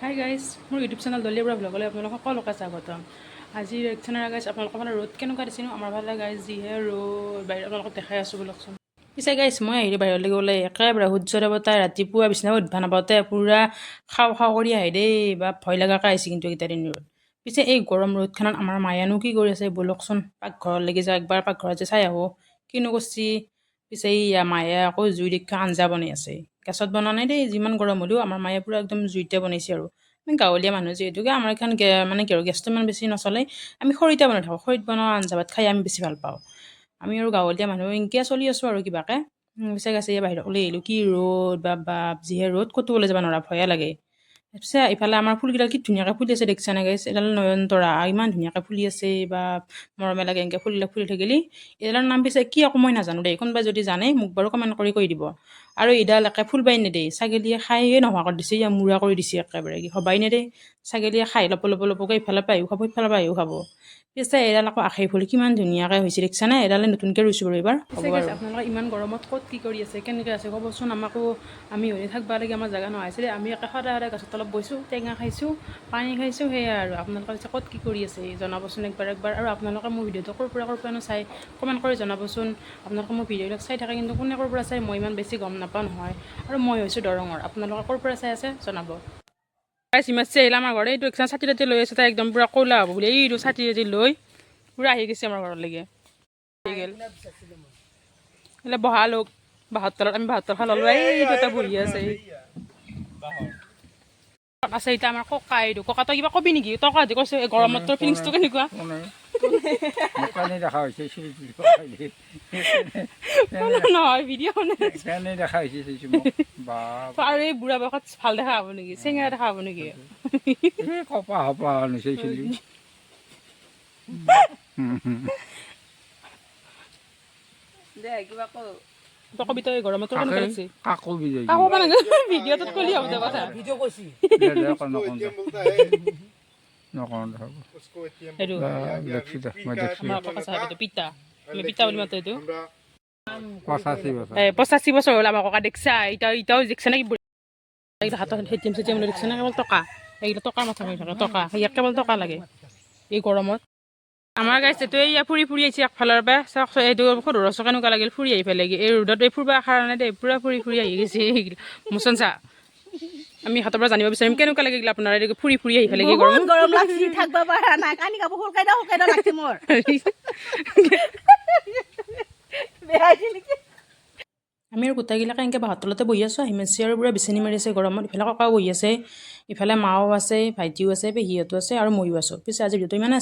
Hi guys, মোৰ YouTube channel দলিয়াৰ পৰা ভ্লগলৈ আপোনালোকক সকলোকে স্বাগতম। আজিৰ ৰিয়েকশ্যনৰ গাইজ আপোনালোকৰ ফালে ৰ'দ কেনেকুৱা দিছিলোঁ আমাৰ ফালে গাইজ যিহে ৰ'দ বাহিৰত আপোনালোকক দেখাই আছোঁ বোলকচোন। পিছে গাইজ মই আহিলোঁ বাহিৰলৈ গ'লে একেবাৰে সূৰ্য দেৱতাই ৰাতিপুৱা বিচনাত উঠবা নাপাওঁতে পূৰা খাওঁ খাওঁ কৰি আহে দেই বা ভয় লগাকৈ আহিছে কিন্তু এইকেইটা দিন ৰ'দ। পিছে এই গৰম ৰ'দখনত আমাৰ মায়েনো কি কৰি আছে বোলকচোন, পাকঘৰলৈকে যাওঁ একবাৰ পাকঘৰত যে চাই আহোঁ কিনো কৰিছে। পিছে এইয়া মায়ে আকৌ জুই দেখা আঞ্জা বনাই আছে। গেছত বনোৱা নাই দেই, যিমান গৰম হ'লেও আমাৰ মায়ে পূৰা একদম জুইতে বনাইছে আৰু। আমি গাঁৱলীয়া মানুহ যিহেতুকে আমাৰ এখন মানে কি আৰু গেছটো ইমান বেছি নচলে, আমি খৰিতে বনাই থাকোঁ। খৰিত বনোৱা আঞ্জা ভাত খাই আমি বেছি ভাল পাওঁ। আমি আৰু গাঁৱলীয়া মানুহ এনেকৈ চলি আছোঁ আৰু কিবাকে। পিছে গাছে বাহিৰত ওলাই আহিলোঁ, কি ৰ'দ বাপ যিহে ৰ'দ, ক'তো ওলাই যাব নোৱাৰা ভয়ে লাগে। পিছে ইফালে আমাৰ ফুলকেইডাল কি ধুনীয়াকৈ ফুলি আছে দেখিছানে গাইছ, এডাল নয়নতৰা ইমান ধুনীয়াকৈ ফুলি আছে বা মৰমে লাগে এনেকৈ ফুলিলে ফুলি থাকিলে। এডালৰ নাম পিছে কি আকৌ মই নাজানো দেই, কোনোবাই যদি জানে মোক বাৰু কমেণ্ট কৰি কৈ দিব। আৰু এইডাল একে ফুলবাই নেদেই, ছাগলীয়ে খায়ে নোহোৱা কৰি দিছে, ইয়াৰ মূৰা কৰি দিছে একেবাৰে, কি হবাই নেদেই। ছাগলীয়ে খাই লপকৈ ইফালৰ পৰা আহিও খাব সিফালৰ পৰা আহিও খাব। পিছে এডাল আকৌ আখৈ ফুল কিমান ধুনীয়াকৈ হৈছে দেখিছানে, এডালে নতুনকৈ ৰুইছোঁ বাৰু এইবাৰ। পিছে গাইছ আপোনালোকে ইমান গৰমত ক'ত কি কৰি আছে, কেনেকৈ আছে ক'বচোন আমাকো। আমি হ'লে থাকিব লাগে, আমাৰ জেগা নোহোৱা হৈছিলে। আমি একে সদায় সদায় গছৰ তলত বৈছোঁ, টেঙা খাইছোঁ, পানী খাইছোঁ, সেয়াই আৰু। আপোনালোকে পিছে ক'ত কি কৰি আছে জনাবচোন একবাৰ। আৰু আপোনালোকে মোৰ ভিডিঅ'টো ক'ৰ পৰানো চাই কমেণ্ট কৰি জনাবচোন। আপোনালোকে মোৰ ভিডিঅ'বিলাক চাই থাকে কিন্তু কোনে ক'ৰ পৰা চাই মই ইমান বেছি গম নাপাওঁ নহয়। আৰু মই হৈছোঁ দৰঙৰ, আপোনালোকে ক'ৰ পৰা চাই আছে জনাব। গাইছ ইমাৰ্চি আহিলে আমাৰ ঘৰত, এইটো একদম ছাতি তাতি লৈ আছে, তাই একদম পূৰা ক'লা হ'ব বুলি এইটো ছাতি তাতি লৈ পূৰা আহি গৈছে আমাৰ ঘৰলৈকে। এইবিলাক বহা লোক বাঁহৰ তলত, আমি বাঁহৰ তলত খাই ল'লোঁ, এইটো এটা বহি আছে আছে এতিয়া আমাৰ ককা। এইটো ককা তই কিবা কবি নেকি, তই আজি কৈছে গৰমত তোৰ ফিলিংছটো কেনেকুৱা? নহয় ভিডিঅ' আৰু এই বুঢ়া বয়সত ভাল দেখা হ'ব নেকি, চেঙেৰা দেখা হ'ব নেকি? দে কিবা তই কবি, তই গৰমত তোৰ কেনেকুৱা লাগছে? কাকো ভিডিঅ'টোত কলি হ'ব দে কথা। পিতা আমি পিতা বুলি মাতো এইটো। 85 বছৰ হ'ল আমাৰ ককা, দেখছা এতিয়াও দেখছা নেকি? হাতত হেটিএম চেটিএম লৈ দেখছা না, কেৱল টকা এইগিলা টকাৰ মাথা মাৰি থাকে, টকা ইয়াক কেৱল টকা লাগে এই গৰমত। আমাৰ গাইছ এইটো এয়া ফুৰি আহিছে একফালৰ পৰা চাওক, এইটো সৰু ৰস কেনেকুৱা লাগিল ফুৰি আহি পেলাই এই ৰ'দত এই ফুৰিব কাৰণে দেই, পূৰা ফুৰি আহি গৈছে মোচন চা। আমি হাতৰ পৰা জানিব বিচাৰিম কেনেকুৱা লাগে আপোনাৰ ফুৰি আহি পেলাই গৰম লাগছি, থাকবা পাৰা নাই, কানি কাপোৰ শুকাই দাও লাগছি মোৰ। আমি আৰু গোটেইগিলাকে এনেকৈ বাহঁৰ তলতে বহি আছোঁ, হিমাচি আৰু পূৰা বিচনী মাৰি আছে গৰমত। ইফালে ককাও বহি আছে, ইফালে মাও আছে, ভাইটিও আছে, পেহীহঁতো আছে আৰু ময়ো আছোঁ। পিছে আজি ভিডিঅ'টো ইমানে।